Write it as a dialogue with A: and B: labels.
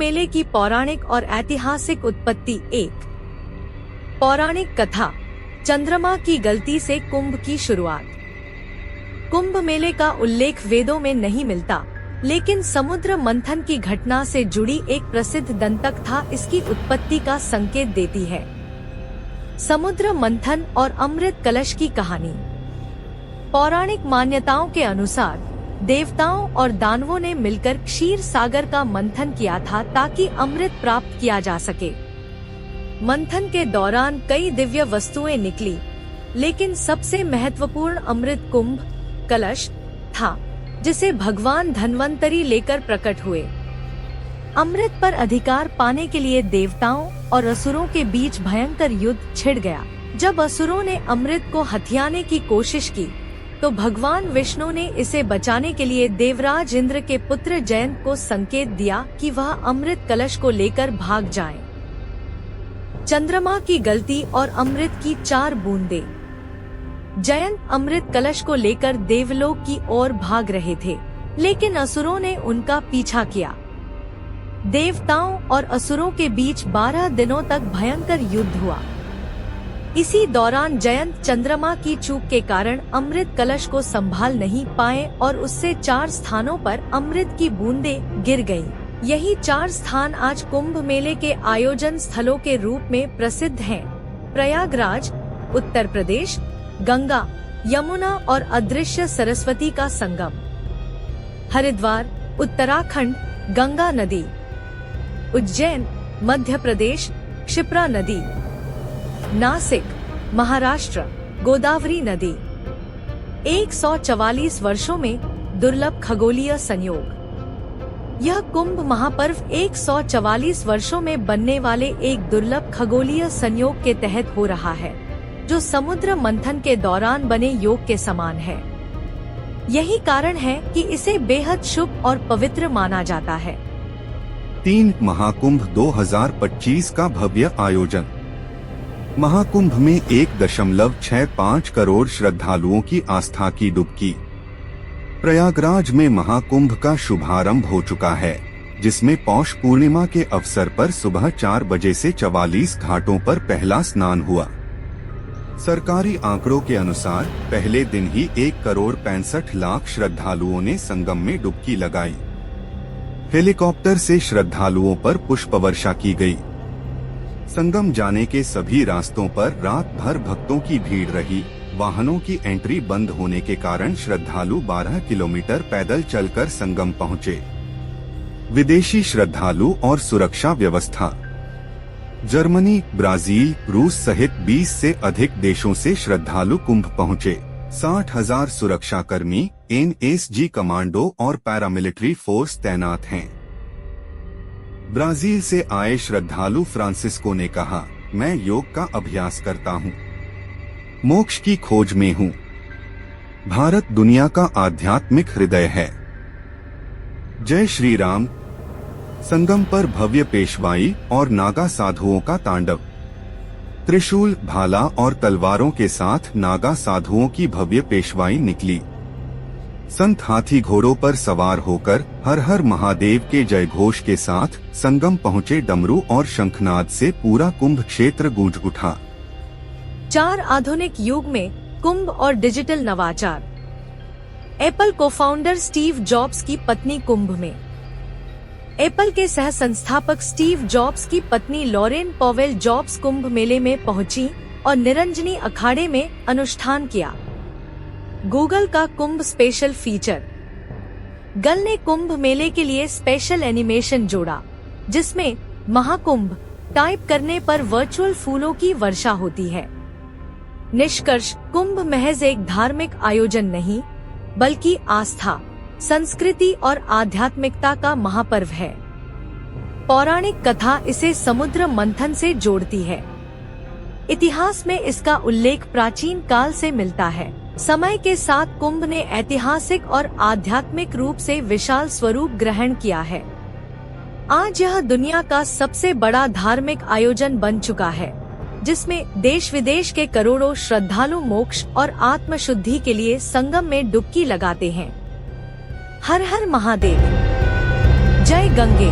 A: मेले की पौराणिक और ऐतिहासिक उत्पत्ति। 1 पौराणिक कथा, चंद्रमा की गलती से कुंभ की शुरुआत। कुंभ मेले का उल्लेख वेदों में नहीं मिलता, लेकिन समुद्र मंथन की घटना से जुड़ी एक प्रसिद्ध दंतकथा इसकी उत्पत्ति का संकेत देती है। समुद्र मंथन और अमृत कलश की कहानी। पौराणिक मान्यताओं के अनुसार देवताओं और दानवों ने मिलकर क्षीर सागर का मंथन किया था ताकि अमृत प्राप्त किया जा सके। मंथन के दौरान कई दिव्य वस्तुएं निकली, लेकिन सबसे महत्वपूर्ण अमृत कुंभ कलश था, जिसे भगवान धन्वंतरी लेकर प्रकट हुए। अमृत पर अधिकार पाने के लिए देवताओं और असुरों के बीच भयंकर युद्ध छिड़ गया। जब असुरों ने अमृत को हथियाने की कोशिश की, तो भगवान विष्णु ने इसे बचाने के लिए देवराज इंद्र के पुत्र जयंत को संकेत दिया कि वह अमृत कलश को लेकर भाग जाएं। चंद्रमा की गलती और अमृत की 4 बूंदें। जयंत अमृत कलश को लेकर देवलोक की ओर भाग रहे थे, लेकिन असुरों ने उनका पीछा किया। देवताओं और असुरों के बीच 12 दिनों तक भयंकर युद्ध हुआ। इसी दौरान जयंत चंद्रमा की चूक के कारण अमृत कलश को संभाल नहीं पाए और उससे 4 स्थानों पर अमृत की बूंदें गिर गईं। यही 4 स्थान आज कुंभ मेले के आयोजन स्थलों के रूप में प्रसिद्ध हैं। प्रयागराज उत्तर प्रदेश, गंगा, यमुना और अदृश्य सरस्वती का संगम। हरिद्वार उत्तराखंड, गंगा नदी। उज्जैन मध्य प्रदेश, क्षिप्रा नदी। नासिक महाराष्ट्र, गोदावरी नदी। 144 वर्षों में दुर्लभ खगोलीय संयोग। यह कुंभ महापर्व 144 वर्षों में बनने वाले एक दुर्लभ खगोलीय संयोग के तहत हो रहा है, जो समुद्र मंथन के दौरान बने योग के समान है। यही कारण है कि इसे बेहद शुभ और पवित्र माना जाता है।
B: 3 महाकुंभ 2025 का भव्य आयोजन। महाकुंभ में 1.65 करोड़ श्रद्धालुओं की आस्था की डुबकी। प्रयागराज में महाकुंभ का शुभारंभ हो चुका है, जिसमें पौष पूर्णिमा के अवसर पर सुबह 4 बजे से 44 घाटों पर पहला स्नान हुआ। सरकारी आंकड़ों के अनुसार पहले दिन ही 1,65,00,000 श्रद्धालुओं ने संगम में डुबकी लगाई। हेलीकॉप्टर से श्रद्धालुओं पर पुष्प वर्षा की गई। संगम जाने के सभी रास्तों पर रात भर भक्तों की भीड़ रही। वाहनों की एंट्री बंद होने के कारण श्रद्धालु 12 किलोमीटर पैदल चलकर संगम पहुंचे। विदेशी श्रद्धालु और सुरक्षा व्यवस्था। जर्मनी, ब्राजील, रूस सहित 20 से अधिक देशों से श्रद्धालु कुंभ पहुंचे। 60,000 सुरक्षाकर्मी, एनएसजी कमांडो और पैरामिलिट्री फोर्स तैनात हैं। ब्राजील से आए श्रद्धालु फ्रांसिस्को ने कहा, मैं योग का अभ्यास करता हूँ, मोक्ष की खोज में हूँ। भारत दुनिया का आध्यात्मिक हृदय है। जय श्री राम। संगम पर भव्य पेशवाई और नागा साधुओं का तांडव। त्रिशूल, भाला और तलवारों के साथ नागा साधुओं की भव्य पेशवाई निकली। संत हाथी घोड़ों पर सवार होकर हर हर महादेव के जय घोष के साथ संगम पहुंचे। डमरू और शंखनाद से पूरा कुंभ क्षेत्र गूंज उठा।
A: 4 आधुनिक युग में कुंभ और डिजिटल नवाचार। एप्पल को-फाउंडर स्टीव जॉब्स की पत्नी कुंभ में। एप्पल के सह संस्थापक स्टीव जॉब्स की पत्नी लॉरेन पॉवेल जॉब्स कुंभ मेले में पहुंची और निरंजनी अखाड़े में अनुष्ठान किया। गूगल का कुंभ स्पेशल फीचर। गल ने कुंभ मेले के लिए स्पेशल एनिमेशन जोड़ा, जिसमें महाकुंभ टाइप करने पर वर्चुअल फूलों की वर्षा होती है। निष्कर्ष, कुंभ महज एक धार्मिक आयोजन नहीं, बल्कि आस्था, संस्कृति और आध्यात्मिकता का महापर्व है। पौराणिक कथा इसे समुद्र मंथन से जोड़ती है। इतिहास में इसका उल्लेख प्राचीन काल से मिलता है। समय के साथ कुंभ ने ऐतिहासिक और आध्यात्मिक रूप से विशाल स्वरूप ग्रहण किया है। आज यह दुनिया का सबसे बड़ा धार्मिक आयोजन बन चुका है, जिसमें देश विदेश के करोड़ों श्रद्धालु मोक्ष और आत्म शुद्धि के लिए संगम में डुबकी लगाते हैं। हर हर महादेव। जय गंगे।